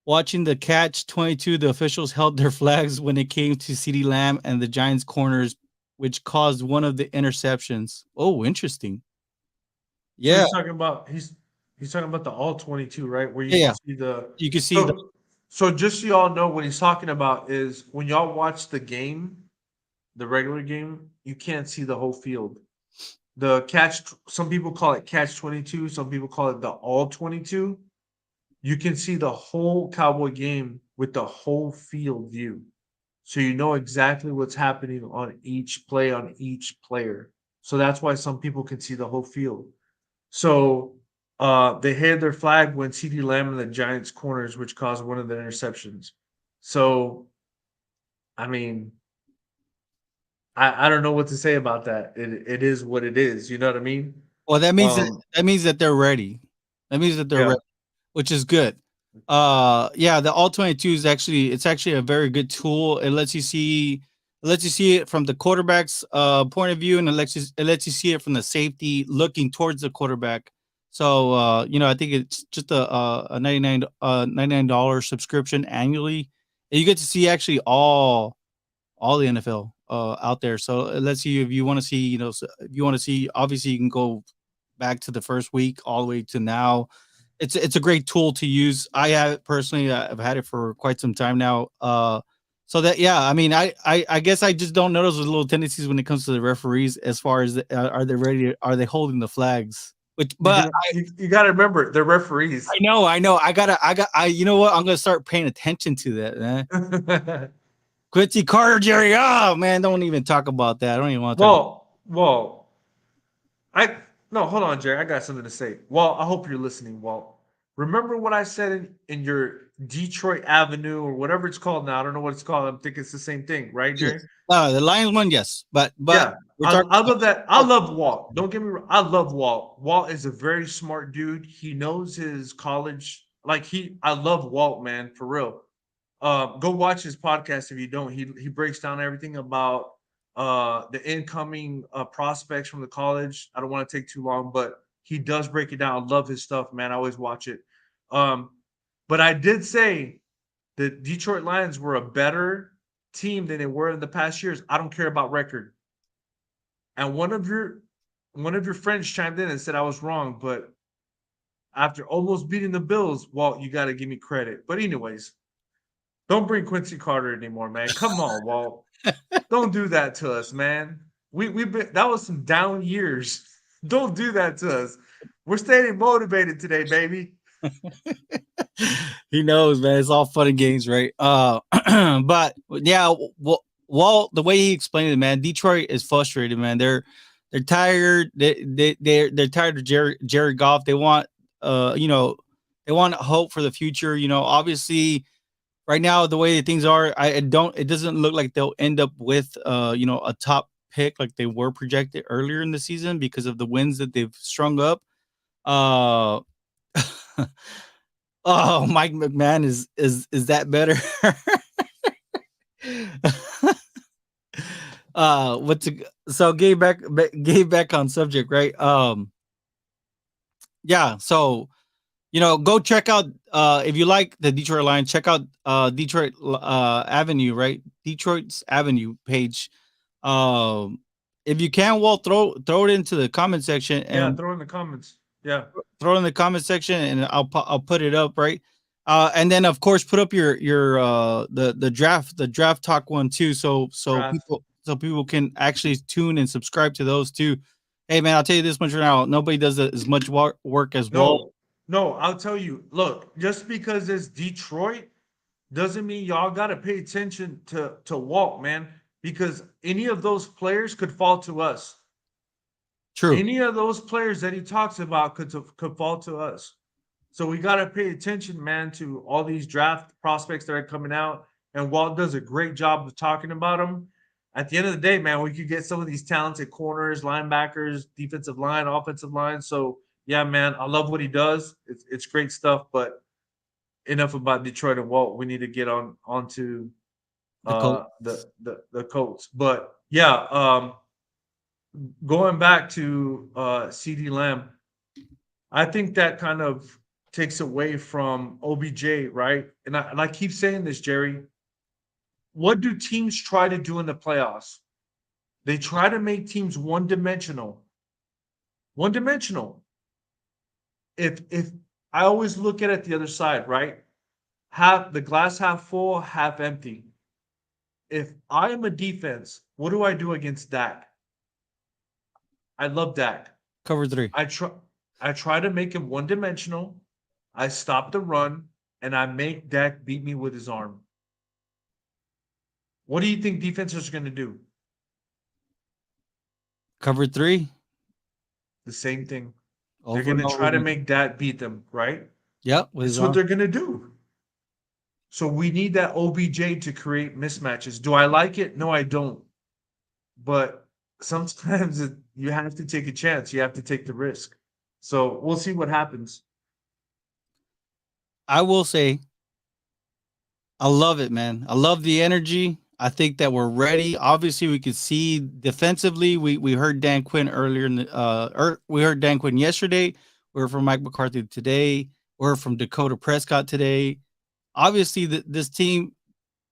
Watching the catch-22, the officials held their flags when it came to CeeDee Lamb and the Giants corners, which caused one of the interceptions. Oh, interesting. Yeah. So he's talking about the all 22, right? Where you can see so just so y'all know what he's talking about is when y'all watch the game, the regular game, you can't see the whole field. The catch, some people call it catch 22, some people call it the all 22. You can see the whole Cowboy game with the whole field view. So you know exactly what's happening on each play, on each player. So that's why some people can see the whole field. So they had their flag when CeeDee Lamb and the Giants corners, which caused one of the interceptions. So, I mean, I don't know what to say about that. It is what it is. You know what I mean? Well, that means that they're ready. That means that they're ready, which is good. Yeah, the all 22 is actually a very good tool. It lets you see it from the quarterback's point of view, and it lets you see it from the safety looking towards the quarterback. So I think it's just a $99 subscription annually. And you get to see actually all the NFL out there. So it lets you, if you want to see, obviously you can go back to the first week all the way to now. It's a great tool to use. I have it personally. I've had it for quite some time now. So that, yeah, I mean, I guess I just don't notice those little tendencies when it comes to the referees as far as are they ready? Are they holding the flags? But you got to remember, they're referees. I know. You know what? I'm gonna start paying attention to that, man. Quincy Carter, Jerry. Oh man, don't even talk about that. I don't even want to. Hold on, Jerry. I got something to say. Walt, I hope you're listening, Walt. Remember what I said in your Detroit Avenue or whatever it's called now? I don't know what it's called. I'm thinking it's the same thing, right, Jerry? The Lions one, yes, but yeah, I love that. I love Walt. Don't get me wrong. I love Walt. Walt is a very smart dude. He knows his college. I love Walt, man, for real. Go watch his podcast if you don't. He breaks down everything about the incoming prospects from the college. I don't want to take too long, but he does break it down. I love his stuff, man. I always watch it. But I did say the Detroit Lions were a better team than they were in the past years. I don't care about record. And one of your friends chimed in and said I was wrong, but after almost beating the Bills, Walt, you got to give me credit. But anyways, don't bring Quincy Carter anymore, man. Come on, Walt. Don't do that to us, man. We've been that was some down years. Don't do that to us. We're staying motivated today, baby. He knows, man. It's all fun and games, right? But yeah, Walt, the way he explained it, man, Detroit is frustrated, man. They're tired. They're tired of Jerry Goff. They want they want hope for the future. Obviously, right now the way things are, it doesn't look like they'll end up with a top pick like they were projected earlier in the season because of the wins that they've strung up. Oh, Mike McMahon is that better? So getting back on subject, right? Yeah, so go check out if you like the Detroit Lions, check out Detroit Avenue, right? Detroit's Avenue page. If you can, Walt, throw it into the comment section and throw in the comments. Yeah. Throw it in the comment section and I'll put it up, right? And then of course put up your the draft talk one too, so people can actually tune and subscribe to those too. Hey man, I'll tell you this much right now: nobody does as much work as Walt. No, I'll tell you. Look, just because it's Detroit doesn't mean y'all got to pay attention to Walt, man. Because any of those players could fall to us. True. Any of those players that he talks about could fall to us. So we got to pay attention, man, to all these draft prospects that are coming out. And Walt does a great job of talking about them. At the end of the day, man, we could get some of these talented corners, linebackers, defensive line, offensive line. So, yeah, man, I love what he does. It's great stuff. But enough about Detroit and Walt. We need to get onto the Colts. But, yeah, going back to CeeDee Lamb, I think that kind of takes away from OBJ, right? And I keep saying this, Jerry. What do teams try to do in the playoffs? They try to make teams one-dimensional. One-dimensional. If I always look at it the other side, right? Half the glass half full, half empty. If I am a defense, what do I do against Dak? I love Dak. Cover 3. I try to make him one-dimensional. I stop the run, and I make Dak beat me with his arm. What do you think defenses are going to do? Cover 3. The same thing. Over they're going to try to make Dak beat them, right? Yep. That's what they're going to do. So we need that OBJ to create mismatches. Do I like it? No, I don't. But sometimes you have to take a chance. You have to take the risk. So we'll see what happens. I will say, I love it, man. I love the energy. I think that we're ready. Obviously, we could see defensively. We heard Dan Quinn earlier we heard Dan Quinn yesterday. We heard from Mike McCarthy today. We heard from Dakota Prescott today. Obviously, this team,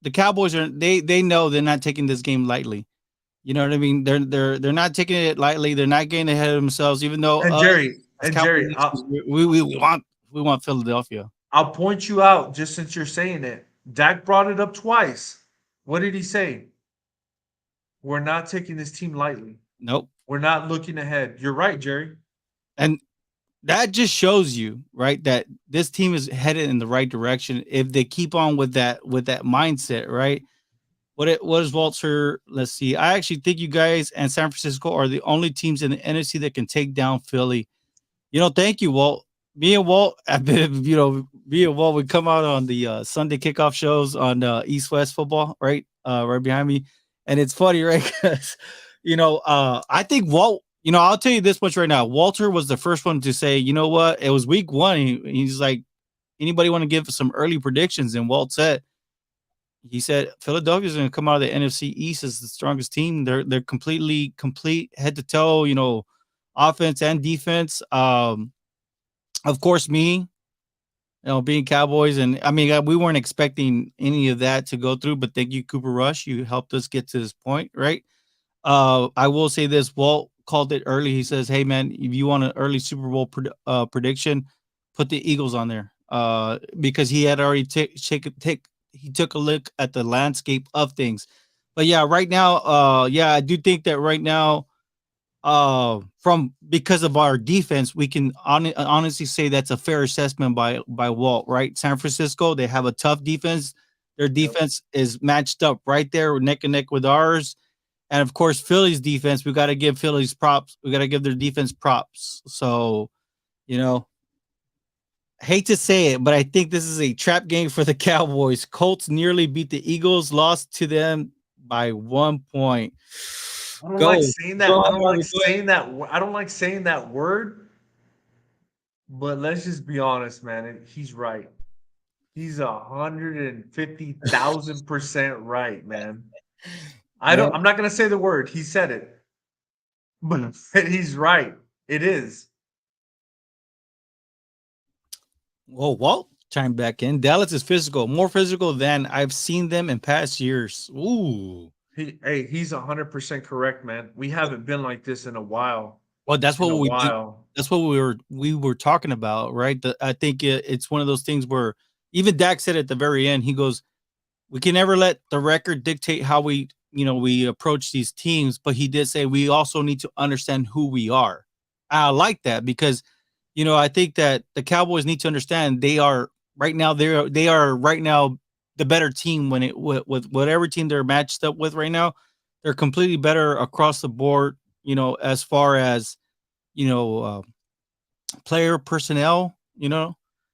the Cowboys they know they're not taking this game lightly. You know what I mean? They're not taking it lightly. They're not getting ahead of themselves. Even though Jerry, we want Philadelphia. I'll point you out just since you're saying it. Dak brought it up twice. What did he say? We're not taking this team lightly. Nope. We're not looking ahead. You're right, Jerry. And that just shows you, right, that this team is headed in the right direction if they keep on with that mindset, right? What is Walter? Let's see. I actually think you guys and San Francisco are the only teams in the NFC that can take down Philly. Thank you, Walt. Me and Walt have been, me and Walt would come out on the Sunday kickoff shows on East West football, right? Right behind me. And it's funny, right? Because, I think Walt, I'll tell you this much right now. Walter was the first one to say, you know what? It was week 1. He's like, anybody want to give some early predictions? And Walt said, Philadelphia's going to come out of the NFC East as the strongest team. They're complete head to toe, offense and defense. Of course, me, being Cowboys, and I mean, we weren't expecting any of that to go through. But thank you, Cooper Rush. You helped us get to this point, right? I will say this: Walt called it early. He says, "Hey, man, if you want an early Super Bowl prediction, put the Eagles on there." Because he had already he took a look at the landscape of things. But yeah, right now, yeah, I do think that right now, from because of our defense, we can honestly say that's a fair assessment by Walt, right? San Francisco, they have a tough defense. Their defense is matched up right there, neck and neck with ours. And of course, Philly's defense, we got to give Philly's props. We got to give their defense props. So, you know, hate to say it, but I think this is a trap game for the Cowboys. Colts nearly beat the Eagles, lost to them by 1 point. I don't Go. like saying that. Go I don't like hard, go ahead. saying that. I don't like saying that word. But let's just be honest, man. He's right. He's 150,000% right, man. Yeah. I'm not gonna say the word. He said it, but he's right. It is. Well, Walt chimed back in. Dallas is physical, more physical than I've seen them in past years. Ooh. He's 100% correct, man. We haven't been like this in a while. Well, that's In what a we did. while. That's what we were talking about, right? I think it's one of those things where even Dak said at the very end, he goes, "We can never let the record dictate how we approach these teams." But he did say we also need to understand who we are. I like that because, I think that the Cowboys need to understand they are right now. They are right now the better team with whatever team they're matched up with right now. They're completely better across the board. As far as you know. Player personnel,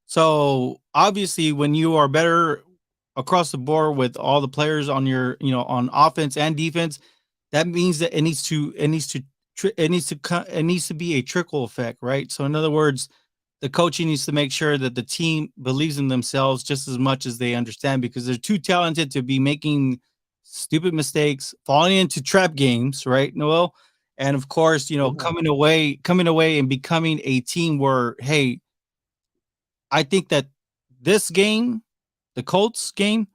So obviously, when you are better across the board with all the players on your, on offense and defense, that means that it needs to be a trickle effect, right? So in other words, the coaching needs to make sure that the team believes in themselves just as much as they understand because they're too talented to be making stupid mistakes, falling into trap games, right, Noel? And of course, coming away and becoming a team where, hey, I think that this game, the Colts game,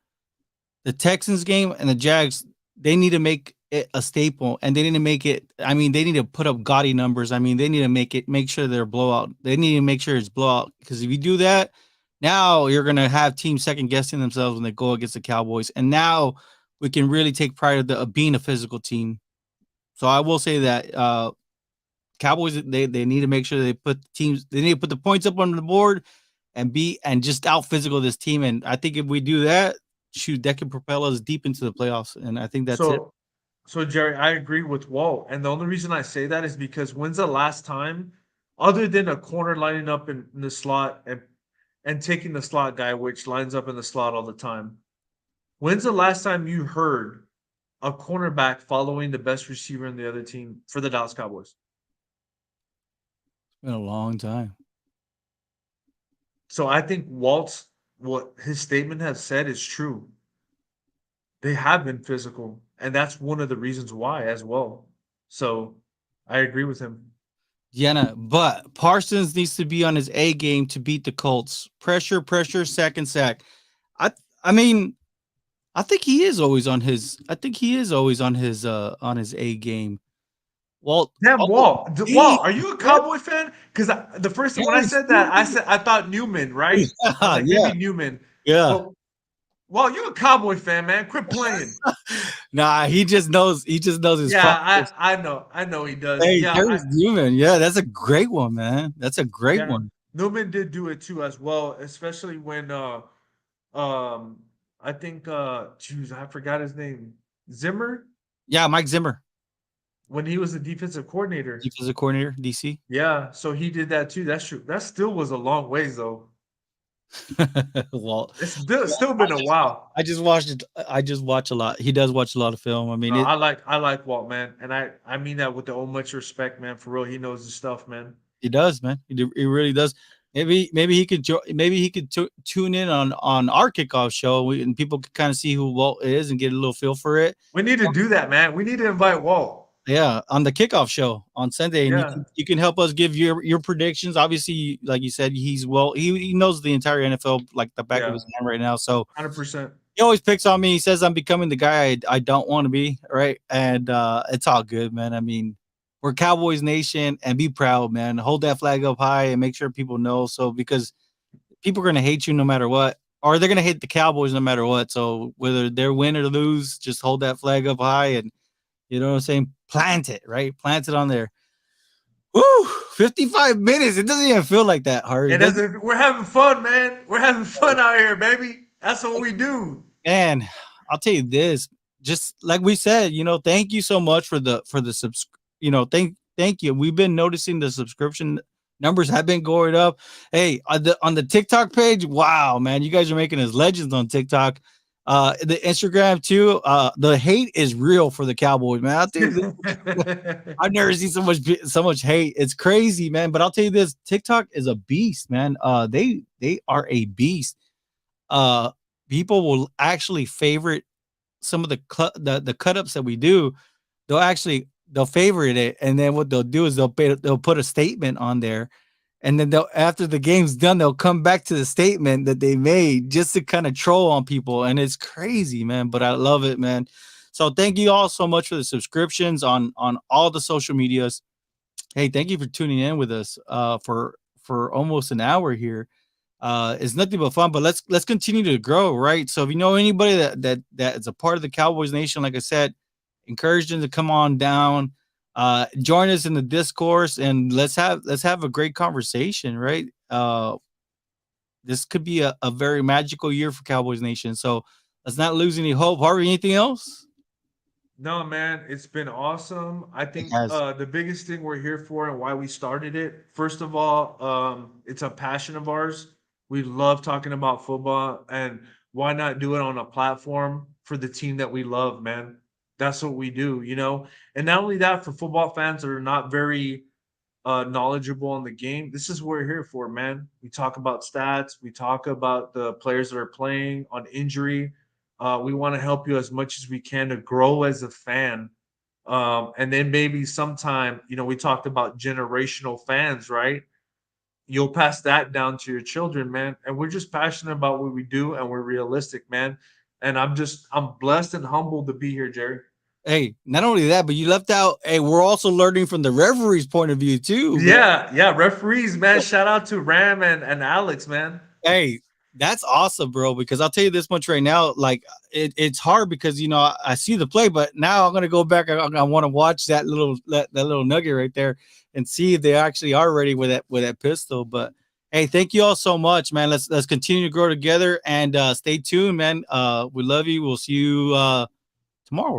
the Texans game, and the Jags, they need to make it a staple, and they need to make it. I mean, they need to put up gaudy numbers. I mean, they need to make sure they're blowout. They need to make sure it's blowout because if you do that, now you're gonna have teams second guessing themselves when they go against the Cowboys, and now we can really take pride of being a physical team. So I will say that Cowboys they need to make sure they need to put the points up on the board and just out physical this team. And I think if we do that, shoot, that can propel us deep into the playoffs. And I think that's it. So Jerry, I agree with Walt. And the only reason I say that is because when's the last time, other than a corner lining up in the slot and taking the slot guy, which lines up in the slot all the time, when's the last time you heard a cornerback following the best receiver in the other team for the Dallas Cowboys? It's been a long time. So I think what his statement has said is true. They have been physical, and that's one of the reasons why as well. So I agree with him. Yeah, but Parsons needs to be on his A game to beat the Colts. Pressure, sack and sack. I mean, I think he is always on his on his A game. Walt, Walt, are you a Cowboy fan? Because the first time when I said that, I thought Newman, right? I was like, maybe Newman. Yeah. Well, you're a Cowboy fan, man. Quit playing. Nah, he just knows his I know he does. Hey, there's Newman. Yeah, that's a great one, man. That's a great one. Newman did do it too as well, especially when I think I forgot his name. Zimmer? Yeah, Mike Zimmer. When he was the defensive coordinator. Defensive coordinator, DC. Yeah, so he did that too. That's true. That still was a long ways though. Well, it's still been a while. I just watched it. I just watch a lot. He does watch a lot of film. I mean, I like Walt, man, and I mean that with the much respect, man. For real, he knows his stuff, man. He does, man. He really does. Maybe he could tune in on our kickoff show, and people could kind of see who Walt is and get a little feel for it. We need to do that, man. We need to invite Walt. Yeah, on the kickoff show on Sunday, and Yeah. you can help us give your predictions. Obviously, like you said, he knows the entire NFL like the back of his hand right now. So 100%. he always picks on me. He says I'm becoming the guy I don't want to be, right? And it's all good, man. I mean, we're Cowboys Nation, and be proud, man. Hold that flag up high and make sure people know. So because people are gonna hate you no matter what, or they're gonna hate the Cowboys no matter what. So whether they're win or lose, just hold that flag up high and you know what I'm saying? Plant it, right? Plant it on there. Woo! 55 minutes. It doesn't even feel like that hard. We're having fun, man. We're having fun out here, baby. That's what we do. And I'll tell you this, just like we said, thank you so much for the thank you. We've been noticing the subscription numbers have been going up. Hey, on the TikTok page, wow, man, you guys are making us legends on TikTok. The Instagram too. The hate is real for the Cowboys, man. I'll tell you this, I've never seen so much hate. It's crazy, man. But I'll tell you this, TikTok is a beast, man. They are a beast. People will actually favorite some of the cut ups that we do. They'll favorite it, and then what they'll do is they'll put a statement on there, and then after the game's done, they'll come back to the statement that they made just to kind of troll on people, and it's crazy, man. But I love it, man. So thank you all so much for the subscriptions on all the social medias. Hey, thank you for tuning in with us for almost an hour here. It's nothing but fun, but let's continue to grow, right? So if you know anybody that is a part of the Cowboys Nation, like I said, encourage them to come on down, join us in the discourse, and let's have a great conversation, right? This could be a very magical year for Cowboys Nation, so let's not lose any hope. Harvey, anything else? No, man, it's been awesome. I think the biggest thing we're here for and why we started it, first of all, it's a passion of ours. We love talking about football, and why not do it on a platform for the team that we love, man? That's what we do, And not only that, for football fans that are not very knowledgeable on the game, this is what we're here for, man. We talk about stats, we talk about the players that are playing on injury. We want to help you as much as we can to grow as a fan. And then maybe sometime, we talked about generational fans, right? You'll pass that down to your children, man. And we're just passionate about what we do, and we're realistic, man. And I'm blessed and humbled to be here, Jerry. Hey, not only that, but you left out. Hey, we're also learning from the referee's point of view too. Yeah, referees, man. Shout out to Ram and Alex, man. Hey, that's awesome, bro. Because I'll tell you this much right now, like it's hard because I see the play, but now I'm gonna go back. I want to watch that little nugget right there and see if they actually are ready with that pistol. But hey, thank you all so much, man. Let's continue to grow together and stay tuned, man. We love you. We'll see you tomorrow.